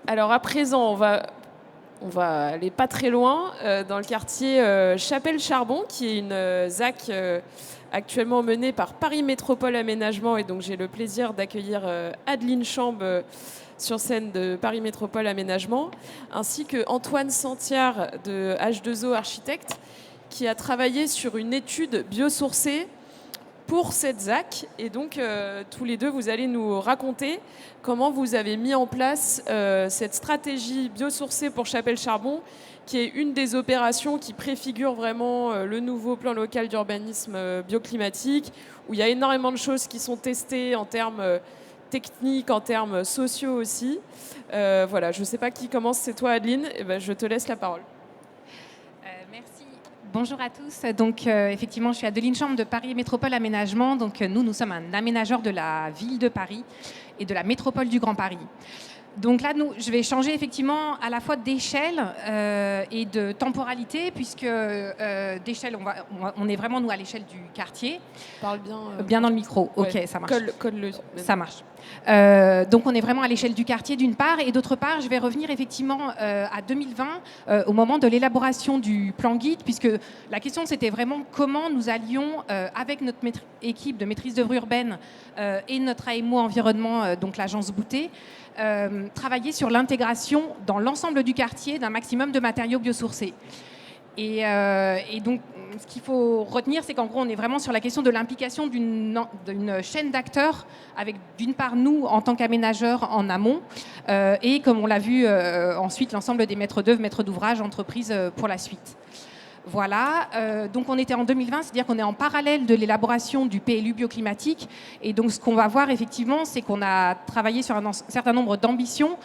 Alors à présent, on va aller pas très loin, dans le quartier Chapelle-Charbon, qui est une ZAC actuellement menée par Paris Métropole Aménagement. Et donc j'ai le plaisir d'accueillir Adeline Chambre sur scène de Paris Métropole Aménagement, ainsi que Antoine Santiard de H2O Architecte, qui a travaillé sur une étude biosourcée pour cette ZAC. Et donc, tous les deux, vous allez nous raconter comment vous avez mis en place cette stratégie biosourcée pour Chapelle-Charbon, qui est une des opérations qui préfigure vraiment le nouveau plan local d'urbanisme bioclimatique, où il y a énormément de choses qui sont testées en termes techniques, en termes sociaux aussi. Voilà, je ne sais pas qui commence, c'est toi Adeline, et ben, je te laisse la parole. Merci. Bonjour à tous. Donc, effectivement, je suis Adeline Chambre de Paris Métropole Aménagement. Donc, nous sommes un aménageur de la ville de Paris et de la métropole du Grand Paris. Donc là, je vais changer effectivement à la fois d'échelle et de temporalité, puisque d'échelle, on est vraiment, nous, à l'échelle du quartier. Parle bien. Bien dans le micro, ok, ouais, ça marche. Colle-le. Ça marche. Donc on est vraiment à l'échelle du quartier d'une part, et d'autre part, je vais revenir effectivement à 2020, au moment de l'élaboration du plan guide, puisque la question c'était vraiment comment nous allions, avec notre équipe de maîtrise d'œuvre urbaine et notre AMO environnement, donc l'agence Boutet, travailler sur l'intégration dans l'ensemble du quartier d'un maximum de matériaux biosourcés. Et donc, ce qu'il faut retenir, c'est qu'en gros, on est vraiment sur la question de l'implication d'une chaîne d'acteurs, avec d'une part nous, en tant qu'aménageurs en amont, et comme on l'a vu ensuite, l'ensemble des maîtres d'œuvre, maîtres d'ouvrage, entreprises pour la suite. Voilà, donc on était en 2020, c'est-à-dire qu'on est en parallèle de l'élaboration du PLU bioclimatique. Et donc ce qu'on va voir effectivement, c'est qu'on a travaillé sur un certain nombre d'ambitions.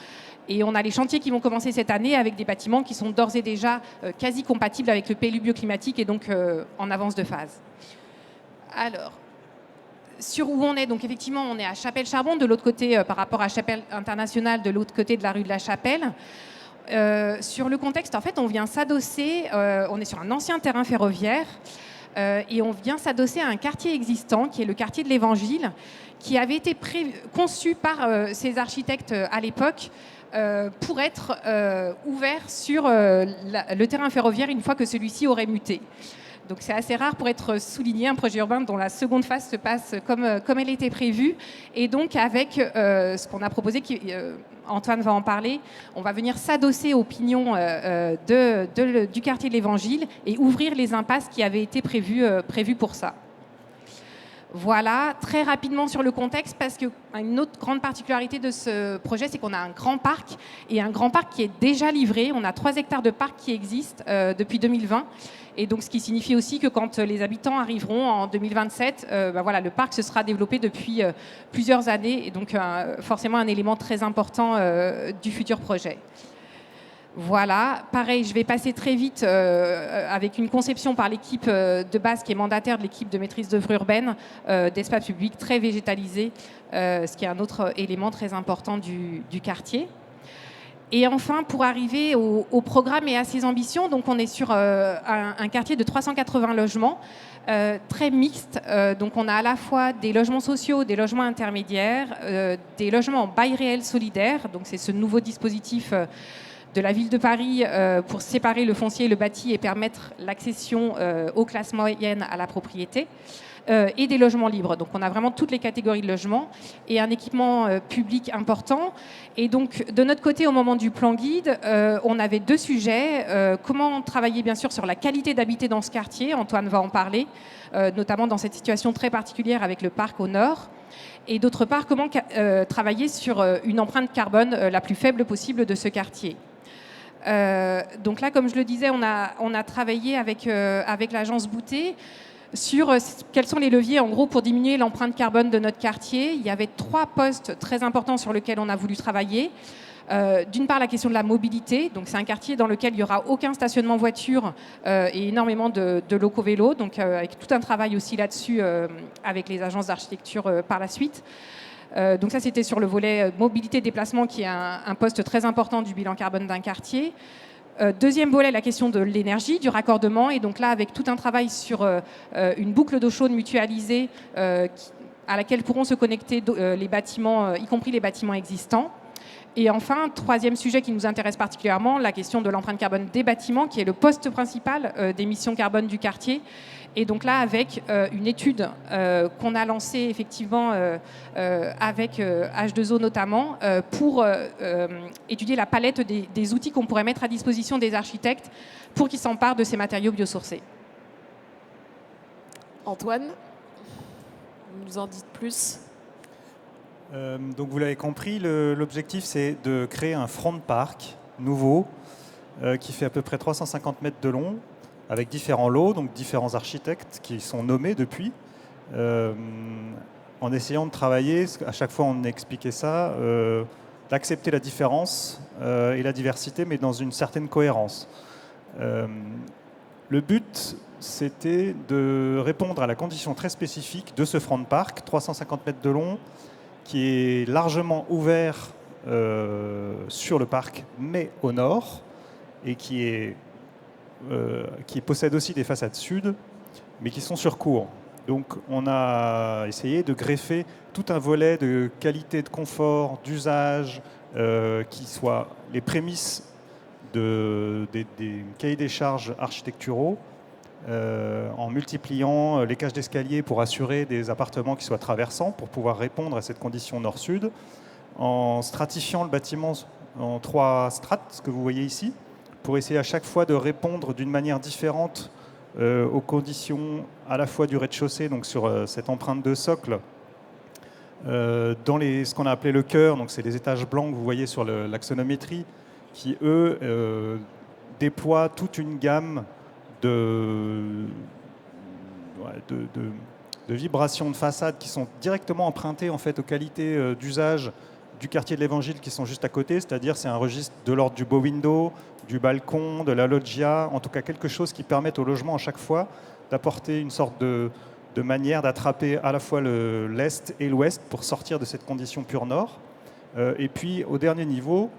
Et on a les chantiers qui vont commencer cette année avec des bâtiments qui sont d'ores et déjà quasi compatibles avec le PLU bioclimatique et donc en avance de phase. Alors, sur où on est, donc effectivement, on est à Chapelle-Charbon, de l'autre côté, par rapport à Chapelle Internationale, de l'autre côté de la rue de la Chapelle. Sur le contexte, en fait, on vient s'adosser, on est sur un ancien terrain ferroviaire, et on vient s'adosser à un quartier existant, qui est le quartier de l'Évangile, qui avait été conçu par ces architectes à l'époque, pour être ouvert sur le terrain ferroviaire une fois que celui-ci aurait muté. Donc c'est assez rare pour être souligné, un projet urbain dont la seconde phase se passe comme elle était prévue. Et donc avec ce qu'on a proposé, Antoine va en parler, on va venir s'adosser aux pignons du quartier de l'Évangile et ouvrir les impasses qui avaient été prévues pour ça. Voilà, très rapidement sur le contexte, parce qu'une autre grande particularité de ce projet, c'est qu'on a un grand parc, et un grand parc qui est déjà livré. On a 3 hectares de parc qui existent depuis 2020. Et donc, ce qui signifie aussi que quand les habitants arriveront en 2027, voilà, le parc se sera développé depuis plusieurs années, et donc forcément un élément très important du futur projet. Voilà, pareil, je vais passer très vite avec une conception par l'équipe de base qui est mandataire de l'équipe de maîtrise d'œuvre urbaine, d'espace public très végétalisé, ce qui est un autre élément très important du quartier. Et enfin, pour arriver au programme et à ses ambitions, donc on est sur un quartier de 380 logements, très mixte. Donc on a à la fois des logements sociaux, des logements intermédiaires, des logements en bail réel solidaire, donc c'est ce nouveau dispositif de la ville de Paris pour séparer le foncier et le bâti et permettre l'accession aux classes moyennes à la propriété, et des logements libres. Donc on a vraiment toutes les catégories de logements et un équipement public important. Et donc de notre côté, au moment du plan guide, on avait 2 sujets. Comment travailler bien sûr sur la qualité d'habiter dans ce quartier, Antoine va en parler, notamment dans cette situation très particulière avec le parc au nord. Et d'autre part, comment travailler sur une empreinte carbone la plus faible possible de ce quartier. Donc là, comme je le disais, on a travaillé avec l'agence Boutet sur quels sont les leviers en gros pour diminuer l'empreinte carbone de notre quartier. Il y avait 3 postes très importants sur lesquels on a voulu travailler. D'une part, la question de la mobilité. Donc c'est un quartier dans lequel il n'y aura aucun stationnement voiture et énormément de locaux vélos. Donc avec tout un travail aussi là-dessus avec les agences d'architecture par la suite. Donc ça, c'était sur le volet mobilité-déplacement, qui est un poste très important du bilan carbone d'un quartier. Deuxième volet, la question de l'énergie, du raccordement. Et donc là, avec tout un travail sur une boucle d'eau chaude mutualisée à laquelle pourront se connecter les bâtiments, y compris les bâtiments existants. Et enfin, troisième sujet qui nous intéresse particulièrement, la question de l'empreinte carbone des bâtiments, qui est le poste principal d'émissions carbone du quartier. Et donc là, avec une étude qu'on a lancée effectivement avec H2O notamment, pour étudier la palette des outils qu'on pourrait mettre à disposition des architectes pour qu'ils s'emparent de ces matériaux biosourcés. Antoine, vous nous en dites plus? Donc vous l'avez compris, l'objectif c'est de créer un front de parc nouveau qui fait à peu près 350 mètres de long, avec différents lots, donc différents architectes qui sont nommés depuis, en essayant de travailler, à chaque fois on expliquait ça, d'accepter la différence et la diversité, mais dans une certaine cohérence. Le but, c'était de répondre à la condition très spécifique de ce front de parc, 350 mètres de long, qui est largement ouvert sur le parc, mais au nord, et qui possède aussi des façades sud, mais qui sont sur cours. Donc on a essayé de greffer tout un volet de qualité, de confort, d'usage, qui soit les prémices des cahiers des charges architecturaux, en multipliant les cages d'escalier pour assurer des appartements qui soient traversants, pour pouvoir répondre à cette condition nord-sud, en stratifiant le bâtiment en 3 strates, ce que vous voyez ici, pour essayer à chaque fois de répondre d'une manière différente aux conditions à la fois du rez-de-chaussée, donc sur cette empreinte de socle, dans ce qu'on a appelé le cœur, donc c'est les étages blancs que vous voyez sur l'axonométrie, qui eux déploient toute une gamme de vibrations de façade qui sont directement empruntées en fait aux qualités d'usage du quartier de l'Évangile qui sont juste à côté, c'est-à-dire c'est un registre de l'ordre du beau window, du balcon, de la loggia, en tout cas quelque chose qui permette au logement à chaque fois d'apporter une sorte de manière d'attraper à la fois l'Est et l'Ouest pour sortir de cette condition pure Nord. Et puis au dernier niveau,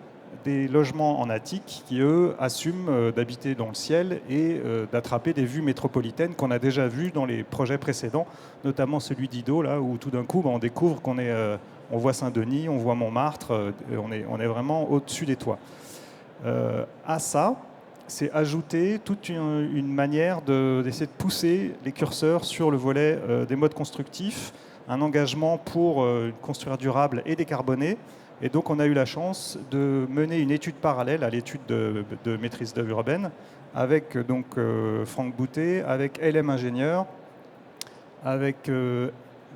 des logements en attique qui, eux, assument d'habiter dans le ciel et d'attraper des vues métropolitaines qu'on a déjà vues dans les projets précédents, notamment celui d'Ido, là, où tout d'un coup, on découvre on voit Saint-Denis, on voit Montmartre, on est vraiment au-dessus des toits. À ça, c'est ajouter toute une manière d'essayer de pousser les curseurs sur le volet des modes constructifs, un engagement pour construire durable et décarboné. Et donc, on a eu la chance de mener une étude parallèle à l'étude de maîtrise d'œuvre urbaine avec donc Franck Boutet, avec LM Ingénieur, avec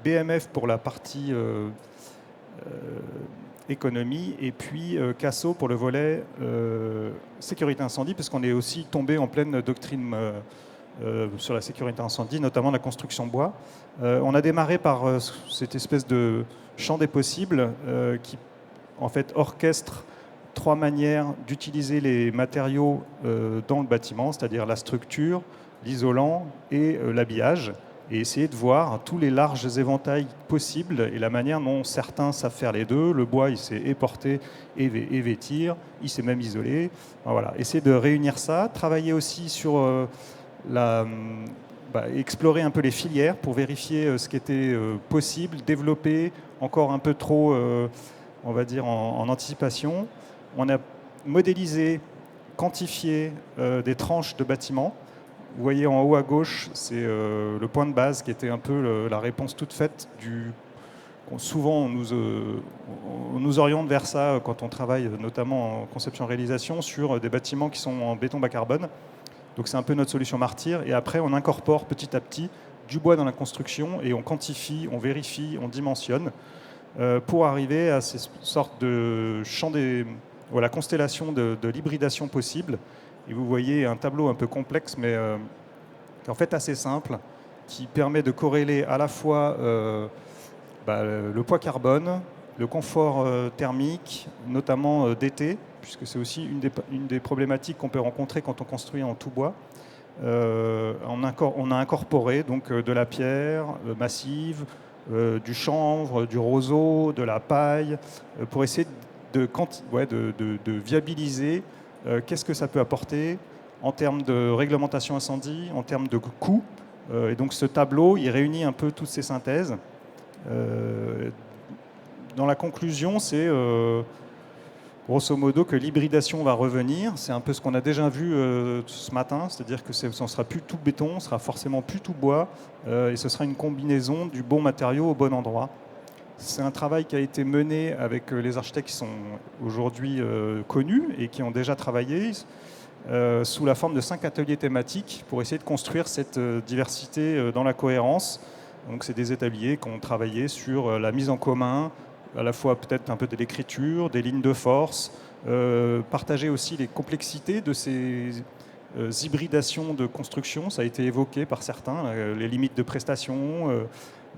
BMF pour la partie économie et puis Casso pour le volet sécurité incendie, parce qu'on est aussi tombé en pleine doctrine sur la sécurité incendie, notamment la construction bois. On a démarré par cette espèce de champ des possibles qui en fait orchestre 3 manières d'utiliser les matériaux dans le bâtiment, c'est-à-dire la structure, l'isolant et l'habillage, et essayer de voir tous les larges éventails possibles et la manière dont certains savent faire les deux. Le bois, il sait éporter et vêtir, il sait même isoler. Voilà. Essayer de réunir ça, travailler aussi sur explorer un peu les filières pour vérifier ce qui était possible, développer encore un peu trop on va dire, en anticipation. On a modélisé, quantifié des tranches de bâtiments. Vous voyez en haut à gauche, c'est le point de base qui était un peu la réponse toute faite souvent, on nous oriente vers ça quand on travaille notamment en conception-réalisation sur des bâtiments qui sont en béton bas carbone. Donc c'est un peu notre solution martyr. Et après, on incorpore petit à petit du bois dans la construction et on quantifie, on vérifie, on dimensionne pour arriver à ces sortes de champs constellation de l'hybridation possible. Et vous voyez un tableau un peu complexe, mais en fait assez simple, qui permet de corréler à la fois le poids carbone, le confort thermique, notamment d'été, puisque c'est aussi une des problématiques qu'on peut rencontrer quand on construit en tout bois. On a incorporé donc de la pierre massive, du chanvre, du roseau, de la paille, pour essayer de viabiliser qu'est-ce que ça peut apporter en termes de réglementation incendie, en termes de coûts. Et donc ce tableau, il réunit un peu toutes ces synthèses. Dans la conclusion, c'est grosso modo, que l'hybridation va revenir. C'est un peu ce qu'on a déjà vu ce matin, c'est-à-dire que ce ne sera plus tout béton, ce sera forcément plus tout bois, et ce sera une combinaison du bon matériau au bon endroit. C'est un travail qui a été mené avec les architectes qui sont aujourd'hui connus et qui ont déjà travaillé sous la forme de 5 ateliers thématiques pour essayer de construire cette diversité dans la cohérence. Donc c'est des ateliers qui ont travaillé sur la mise en commun, à la fois peut-être un peu de l'écriture, des lignes de force, partager aussi les complexités de ces hybridations de construction. Ça a été évoqué par certains, les limites de prestation,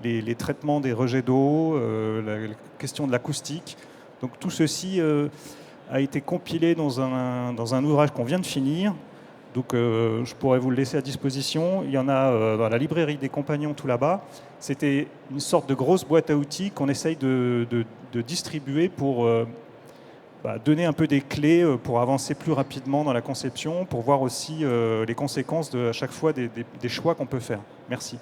les traitements des rejets d'eau, la question de l'acoustique. Donc tout ceci a été compilé dans un ouvrage qu'on vient de finir. Donc je pourrais vous le laisser à disposition. Il y en a dans la librairie des Compagnons tout là-bas. C'était une sorte de grosse boîte à outils qu'on essaye de distribuer pour donner un peu des clés pour avancer plus rapidement dans la conception, pour voir aussi les conséquences à chaque fois des choix qu'on peut faire. Merci.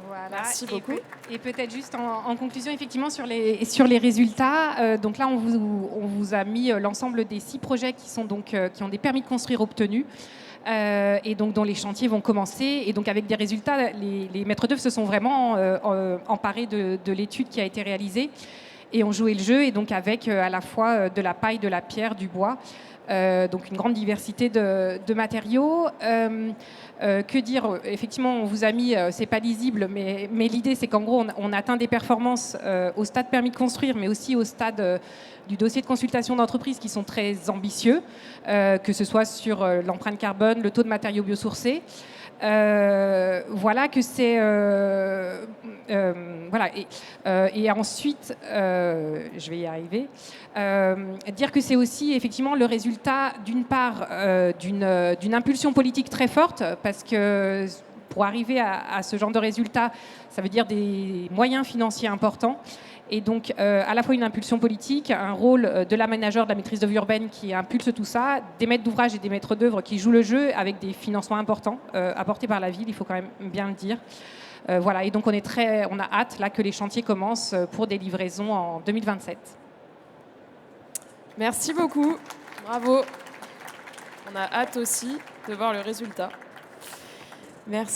Voilà. Merci beaucoup. Et peut-être juste en conclusion, effectivement, sur les résultats. Donc là, on vous a mis l'ensemble des 6 projets qui ont des permis de construire obtenus. Et donc dont les chantiers vont commencer. Et donc avec des résultats, les maîtres d'œuvre se sont vraiment emparés de l'étude qui a été réalisée et ont joué le jeu. Et donc avec à la fois de la paille, de la pierre, du bois. Donc une grande diversité de matériaux. Que dire? Effectivement, on vous a mis, c'est pas lisible, mais l'idée c'est qu'en gros on atteint des performances au stade permis de construire, mais aussi au stade du dossier de consultation d'entreprise qui sont très ambitieux, que ce soit sur l'empreinte carbone, le taux de matériaux biosourcés. Voilà que c'est voilà et ensuite je vais y arriver, dire que c'est aussi effectivement le résultat d'une part d'une impulsion politique très forte, parce que pour arriver à ce genre de résultat, ça veut dire des moyens financiers importants. Et donc, à la fois une impulsion politique, un rôle de l'aménageur de la maîtrise d'œuvre urbaine qui impulse tout ça, des maîtres d'ouvrage et des maîtres d'œuvre qui jouent le jeu avec des financements importants apportés par la ville, il faut quand même bien le dire. Voilà, et donc on a hâte là que les chantiers commencent pour des livraisons en 2027. Merci beaucoup. Bravo. On a hâte aussi de voir le résultat. Merci.